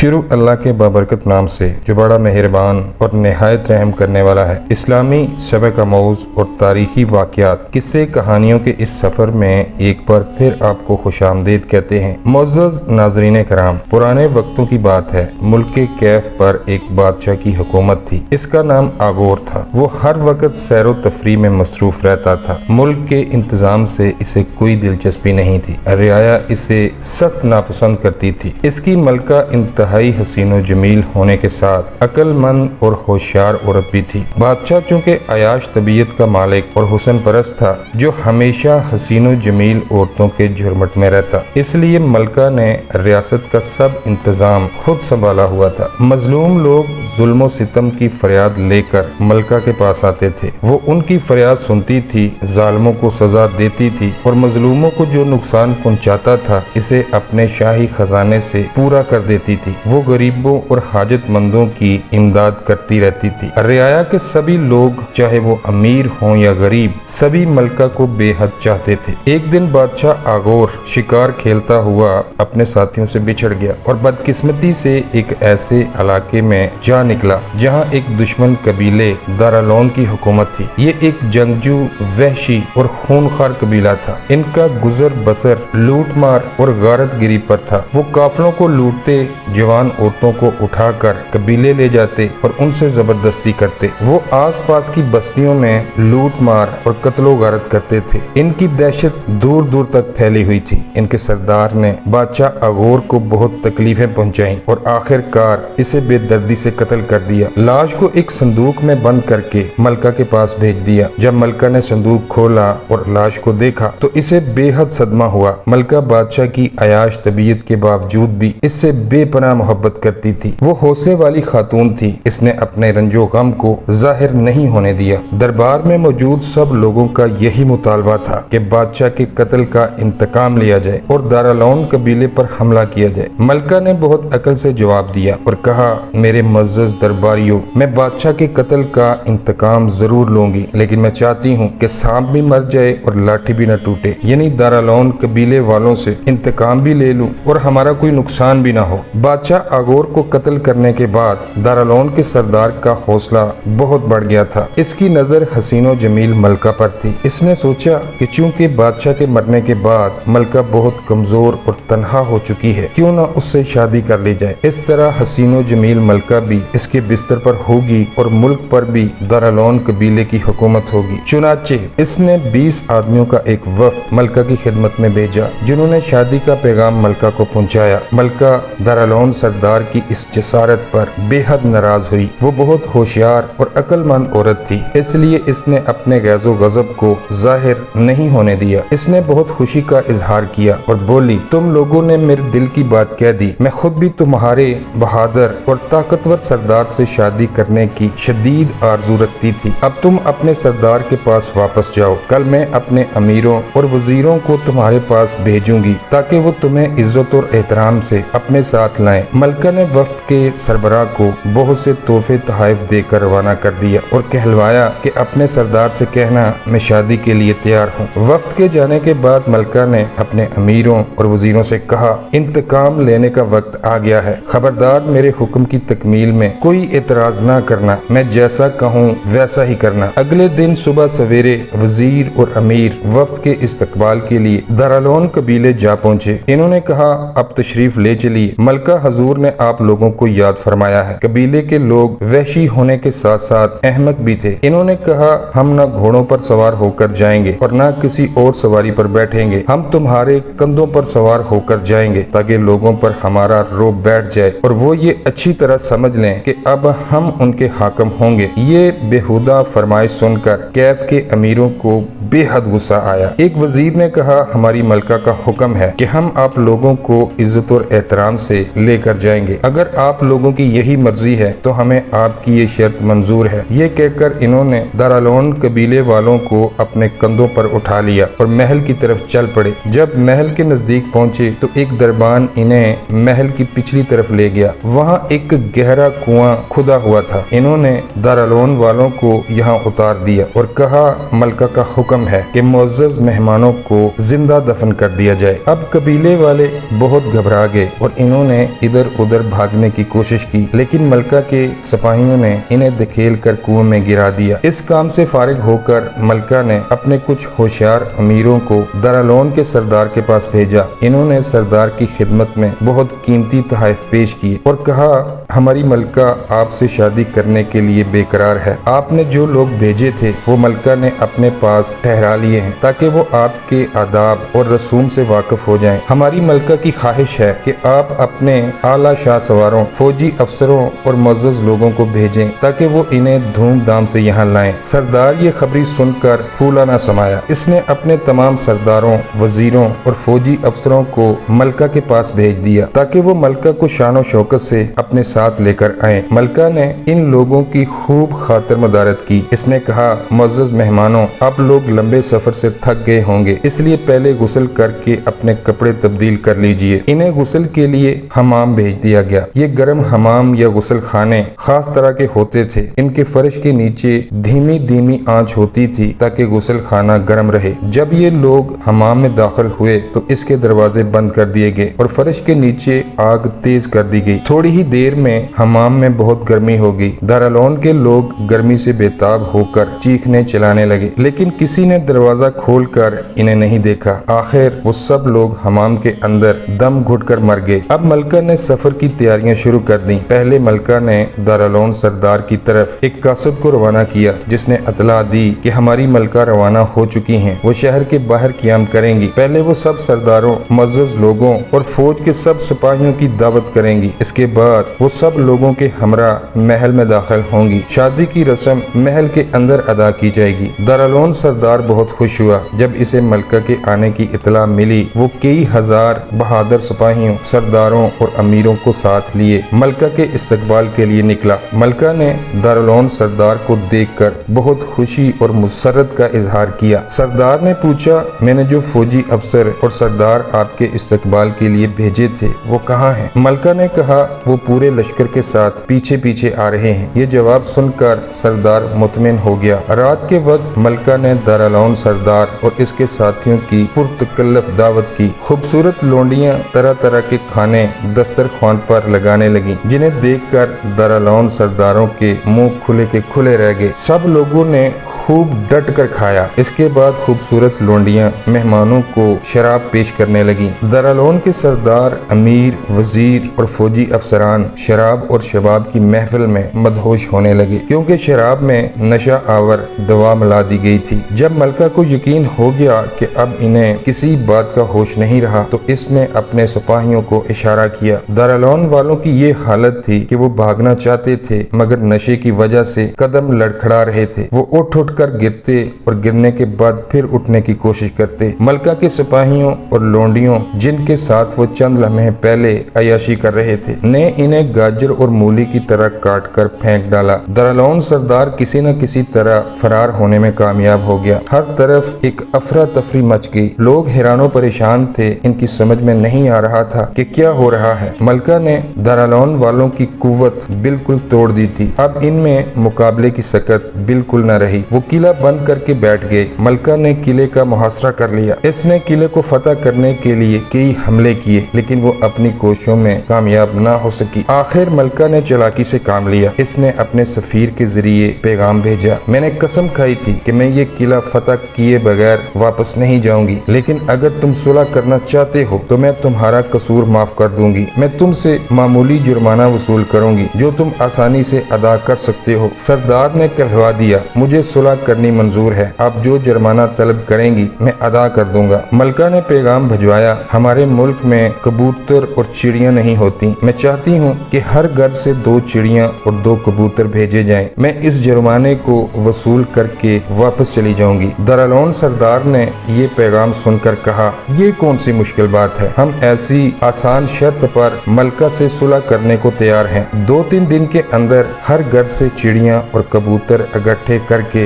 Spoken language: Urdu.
شروع اللہ کے بابرکت نام سے جو بڑا مہربان اور نہایت رحم کرنے والا ہے۔ اسلامی شب کا موز اور تاریخی واقعات قصے کہانیوں کے اس سفر میں ایک بار پھر آپ کو خوش آمدید کہتے ہیں۔ معزز ناظرین کرام، پرانے وقتوں کی بات ہے، ملک کیف پر ایک بادشاہ کی حکومت تھی۔ اس کا نام آغور تھا۔ وہ ہر وقت سیر و تفریح میں مصروف رہتا تھا۔ ملک کے انتظام سے اسے کوئی دلچسپی نہیں تھی۔ رعایا اسے سخت ناپسند کرتی تھی۔ اس کی ملکہ انتہائی حسین و جمیل ہونے کے ساتھ عقل مند اور ہوشیار عورت بھی تھی۔ بادشاہ چونکہ عیاش طبیعت کا مالک اور حسن پرست تھا، جو ہمیشہ حسین و جمیل عورتوں کے جھرمٹ میں رہتا، اس لیے ملکہ نے ریاست کا سب انتظام خود سنبھالا ہوا تھا۔ مظلوم لوگ ظلم و ستم کی فریاد لے کر ملکہ کے پاس آتے تھے۔ وہ ان کی فریاد سنتی تھی، ظالموں کو سزا دیتی تھی اور مظلوموں کو جو نقصان پہنچاتا تھا اسے اپنے شاہی خزانے سے پورا کر دیتی تھی۔ وہ غریبوں اور حاجت مندوں کی امداد کرتی رہتی تھی۔ رعایا کے سبھی لوگ، چاہے وہ امیر ہوں یا غریب، سبھی ملکہ کو بے حد چاہتے تھے۔ ایک دن بادشاہ آغور شکار کھیلتا ہوا اپنے ساتھیوں سے بچھڑ گیا اور بدقسمتی سے ایک ایسے علاقے میں جا نکلا جہاں ایک دشمن قبیلے دارالون کی حکومت تھی۔ یہ ایک جنگجو، وحشی اور خونخوار قبیلہ تھا۔ ان کا گزر بسر لوٹ مار اور غارت گری پر تھا۔ وہ قافلوں کو لوٹتے، جوان عورتوں کو اٹھا کر قبیلے لے جاتے اور ان سے زبردستی کرتے۔ وہ آس پاس کی بستیوں میں لوٹ مار اور قتل و غارت کرتے تھے۔ ان کی دہشت دور دور تک پھیلی ہوئی تھی۔ ان کے سردار نے بادشاہ آغور کو بہت تکلیفیں پہنچائیں اور آخر کار اسے بے دردی سے قتل کر دیا۔ لاش کو ایک صندوق میں بند کر کے ملکہ کے پاس بھیج دیا۔ جب ملکہ نے صندوق کھولا اور لاش کو دیکھا تو اسے بے حد صدمہ ہوا۔ ملکہ بادشاہ کی عیاش طبیعت کے باوجود بھی اس سے بے پناہ محبت کرتی تھی۔ وہ حوصلے والی خاتون تھی۔ اس نے اپنے رنج و غم کو ظاہر نہیں ہونے دیا۔ دربار میں موجود سب لوگوں کا یہی مطالبہ تھا کہ بادشاہ کے قتل کا انتقام لیا جائے اور دارالون قبیلے پر حملہ کیا جائے۔ ملکہ نے بہت عقل سے جواب دیا اور کہا، میرے معزز درباریوں، میں بادشاہ کے قتل کا انتقام ضرور لوں گی، لیکن میں چاہتی ہوں کہ سانپ بھی مر جائے اور لاٹھی بھی نہ ٹوٹے، یعنی دارالون قبیلے والوں سے انتقام بھی لے لوں اور ہمارا کوئی نقصان بھی نہ ہو۔ بادشاہ آغور کو قتل کرنے کے بعد دارالون کے سردار کا حوصلہ بہت بڑھ گیا تھا۔ اس کی نظر حسین و جمیل ملکہ پر تھی۔ اس نے سوچا کہ چونکہ بادشاہ کے مرنے کے بعد ملکہ بہت کمزور اور تنہا ہو چکی ہے، کیوں نہ اس سے شادی کر لی جائے۔ اس طرح حسین و جمیل ملکہ بھی اس کے بستر پر ہوگی اور ملک پر بھی دارالون قبیلے کی حکومت ہوگی۔ چنانچہ اس نے 20 آدمیوں کا ایک وفد ملکہ کی خدمت میں بھیجا، جنہوں نے شادی کا پیغام ملکہ کو پہنچایا۔ ملکہ دارالون سردار کی اس جسارت پر بے حد ناراض ہوئی۔ وہ بہت ہوشیار اور عقل مند عورت تھی، اس لیے اس نے اپنے غیظ و غضب کو ظاہر نہیں ہونے دیا۔ اس نے بہت خوشی کا اظہار کیا اور بولی، تم لوگوں نے میرے دل کی بات کہہ دی۔ میں خود بھی تمہارے بہادر اور طاقتور سردار سے شادی کرنے کی شدید آرزو رکھتی تھی۔ اب تم اپنے سردار کے پاس واپس جاؤ۔ کل میں اپنے امیروں اور وزیروں کو تمہارے پاس بھیجوں گی تاکہ وہ تمہیں عزت اور احترام سے اپنے ساتھ لائیں۔ ملکہ نے وفد کے سربراہ کو بہت سے تحفے تحائف دے کر روانہ کر دیا اور کہلوایا کہ اپنے سردار سے کہنا میں شادی کے لیے تیار ہوں۔ وفد کے جانے کے بعد ملکہ نے اپنے امیروں اور وزیروں سے کہا، انتقام لینے کا وقت آ گیا ہے۔ خبردار میرے حکم کی تکمیل میں کوئی اعتراض نہ کرنا، میں جیسا کہوں ویسا ہی کرنا۔ اگلے دن صبح سویرے وزیر اور امیر وفد کے استقبال کے لیے دارالون قبیلے جا پہنچے۔ انہوں نے کہا، اب تشریف لے چلیے، ملکہ حضور نے آپ لوگوں کو یاد فرمایا ہے۔ قبیلے کے لوگ وحشی ہونے کے ساتھ ساتھ احمق بھی تھے۔ انہوں نے کہا، ہم نہ گھوڑوں پر سوار ہو کر جائیں گے اور نہ کسی اور سواری پر بیٹھیں گے، ہم تمہارے کندھوں پر سوار ہو کر جائیں گے تاکہ لوگوں پر ہمارا رعب بیٹھ جائے اور وہ یہ اچھی طرح سمجھ لیں کہ اب ہم ان کے حاکم ہوں گے۔ یہ بےہودہ فرمائش سن کر کیف کے امیروں کو بے حد غصہ آیا۔ ایک وزیر نے کہا، ہماری ملکہ کا حکم ہے کہ ہم آپ لوگوں کو عزت اور احترام سے لے کر جائیں گے۔ اگر آپ لوگوں کی یہی مرضی ہے تو ہمیں آپ کی یہ شرط منظور ہے۔ یہ کہہ کر انہوں نے دارالون قبیلے والوں کو اپنے کندھوں پر اٹھا لیا اور محل کی طرف چل پڑے۔ جب محل کے نزدیک پہنچے تو ایک دربان انہیں محل کی پچھلی طرف لے گیا۔ وہاں ایک گہرا کنواں کھدا ہوا تھا۔ انہوں نے دارالون والوں کو یہاں اتار دیا اور کہا، ملکہ کا حکم ہے کہ معزز مہمانوں کو زندہ دفن کر دیا جائے۔ اب قبیلے والے بہت گھبرا گئے اور انہوں نے ادھر ادھر بھاگنے کی کوشش کی، لیکن ملکہ کے سپاہیوں نے انہیں دھکیل کر کنویں میں گرا دیا۔ اس کام سے فارغ ہو کر ملکہ نے اپنے کچھ ہوشیار امیروں کو دارالعلوم کے سردار کے پاس بھیجا۔ انہوں نے سردار کی خدمت میں بہت قیمتی تحائف پیش کیے اور کہا، ہماری ملکہ آپ سے شادی کرنے کے لیے بے قرار ہے۔ آپ نے جو لوگ بھیجے تھے وہ ملکہ نے اپنے پاس ٹھہرا لیے ہیں تاکہ وہ آپ کے آداب اور رسوم سے واقف ہو جائیں۔ ہماری ملکہ کی خواہش ہے کہ آپ اپنے اعلیٰ شاہ سواروں، فوجی افسروں اور معزز لوگوں کو بھیجیں تاکہ وہ انہیں دھوم دھام سے یہاں لائیں۔ سردار یہ خبری سن کر پھولا نہ سمایا۔ اس نے اپنے تمام سرداروں، وزیروں اور فوجی افسروں کو ملکہ کے پاس بھیج دیا تاکہ وہ ملکہ کو شان و شوکت سے اپنے ساتھ لے کر آئیں۔ ملکہ نے ان لوگوں کی خوب خاطر مدارت کی۔ اس نے کہا، معزز مہمانوں، آپ لوگ لمبے سفر سے تھک گئے ہوں گے، اس لیے پہلے غسل کر کے اپنے کپڑے تبدیل کر لیجئے۔ انہیں غسل کے لیے حمام بھیج دیا گیا۔ یہ گرم حمام یا غسل خانے خاص طرح کے ہوتے تھے۔ ان کے فرش کے نیچے دھیمی دھیمی آنچ ہوتی تھی تاکہ غسل خانہ گرم رہے۔ جب یہ لوگ حمام میں داخل ہوئے تو اس کے دروازے بند کر دیے گئے اور فرش کے نیچے آگ تیز کر دی گئی۔ تھوڑی ہی دیر میں حمام میں بہت گرمی ہو گئی۔ دارالعلوم کے لوگ گرمی سے بےتاب ہو کر چیخنے چلانے لگے، لیکن کسی نے دروازہ کھول کر انہیں نہیں دیکھا۔ آخر وہ سب لوگ حمام کے اندر دم گھٹ کر مر گئے۔ اب ملکہ نے سفر کی تیاریاں شروع کر دیں۔ پہلے ملکہ نے دارالعلوم سردار کی طرف ایک قاصد کو روانہ کیا جس نے اطلاع دی کہ ہماری ملکہ روانہ ہو چکی ہیں، وہ شہر کے باہر قیام کریں گی۔ پہلے وہ سب سرداروں، معزز لوگوں اور فوج کے سب سپاہیوں کی دعوت کریں گی۔ اس کے بعد وہ سب لوگوں کے ہمراہ محل میں داخل ہوں گی۔ شادی کی رسم محل کے اندر ادا کی جائے گی۔ دارالعلوم سردار بہت خوش ہوا جب اسے ملکہ کے آنے کی اطلاع ملی۔ وہ کئی ہزار بہادر سپاہیوں، سرداروں اور امیروں کو ساتھ لیے ملکہ کے استقبال کے لیے نکلا۔ ملکہ نے دارالعلوم سردار کو دیکھ کر بہت خوشی اور مسرت کا اظہار کیا۔ سردار نے پوچھا، میں نے جو فوجی افسر اور سردار آپ کے استقبال کے لیے بھیجے تھے وہ کہاں ہیں؟ ملکہ نے کہا، وہ پورے لشکر کے ساتھ پیچھے پیچھے آ رہے ہیں۔ یہ جواب سن کر سردار مطمئن ہو گیا۔ رات کے وقت ملکہ نے دارالعلوم سردار اور اس کے ساتھیوں کی پرتکلف دعوت کی۔ خوبصورت لونڈیاں طرح طرح کے کھانے دسترخوان پر لگانے لگیں، جنہیں دیکھ کر دارالعلوم سرداروں کے منہ کھلے کے کھلے رہ گئے۔ سب لوگوں نے خوب ڈٹ کر کھایا۔ اس کے بعد خوبصورت لونڈیاں مہمانوں کو شراب پیش کرنے لگیں۔ دارالعلوم کے سردار، امیر، وزیر اور فوجی افسران شراب اور شباب کی محفل میں مدہوش ہونے لگے، کیونکہ شراب میں نشہ آور دوا ملا دی گئی تھی۔ جب ملکہ کو یقین ہو گیا کہ اب انہیں کسی بات کا ہوش نہیں رہا تو اس نے اپنے سپاہیوں کو اشارہ کیا۔ دارالعلوم والوں کی یہ حالت تھی کہ وہ بھاگنا چاہتے تھے مگر نشے کی وجہ سے قدم لڑکھڑا رہے تھے۔ وہ اٹھ کر گرتے اور گرنے کے بعد پھر اٹھنے کی کوشش کرتے۔ ملکہ کے سپاہیوں اور لونڈیوں جن کے ساتھ وہ چند لمحے پہلے عیاشی کر رہے تھے نے انہیں گاجر اور مولی کی طرح کاٹ کر پھینک ڈالا۔ دارالعلوم سردار کسی نہ کسی طرح فرار ہونے میں کامیاب ہو گیا۔ ہر طرف ایک افراتفری مچ گئی۔ لوگ حیران و پریشان تھے، ان کی سمجھ میں نہیں آ رہا تھا کہ کیا ہو رہا ہے۔ ملکہ نے دارالعلوم والوں کی قوت بالکل توڑ دی تھی۔ اب ان میں مقابلے کی سکت بالکل نہ رہی۔ وہ قلعہ بند کر کے بیٹھ گئے۔ ملکہ نے قلعے کا محاصرہ کر لیا۔ اس نے قلعے کو فتح کرنے کے لیے کئی حملے کیے لیکن وہ اپنی کوششوں میں کامیاب نہ ہو سکی۔ آخر ملکہ نے چالاکی سے کام لیا۔ اس نے اپنے سفیر کے ذریعے پیغام بھیجا، میں نے قسم کھائی تھی کہ میں یہ قلعہ فتح کیے بغیر واپس نہیں جاؤں گی، لیکن اگر تم صلح کرنا چاہتے ہو تو میں تمہارا قصور معاف کر دوں گی۔ میں تم سے معمولی جرمانہ وصول کروں گی جو تم آسانی سے ادا کر سکتے ہو۔ سردار نے کہلوا دیا، مجھے صلح کرنی منظور ہے، آپ جو جرمانہ طلب کریں گی میں ادا کر دوں گا۔ ملکہ نے پیغام بھجوایا، ہمارے ملک میں کبوتر اور چڑیاں نہیں ہوتی، میں چاہتی ہوں کہ ہر گھر سے 2 چڑیاں اور 2 کبوتر بھیجے جائیں، میں اس جرمانے کو وصول کر کے واپس چلی جاؤں گی۔ دارالعلوم سردار نے یہ پیغام سن کر کہا، یہ کون سی مشکل بات ہے، ہم ایسی آسان شرط پر ملکہ سے صلح کرنے کو تیار ہیں۔ 2-3 دن کے اندر ہر گھر سے چڑیاں اور کبوتر اکٹھے کر کے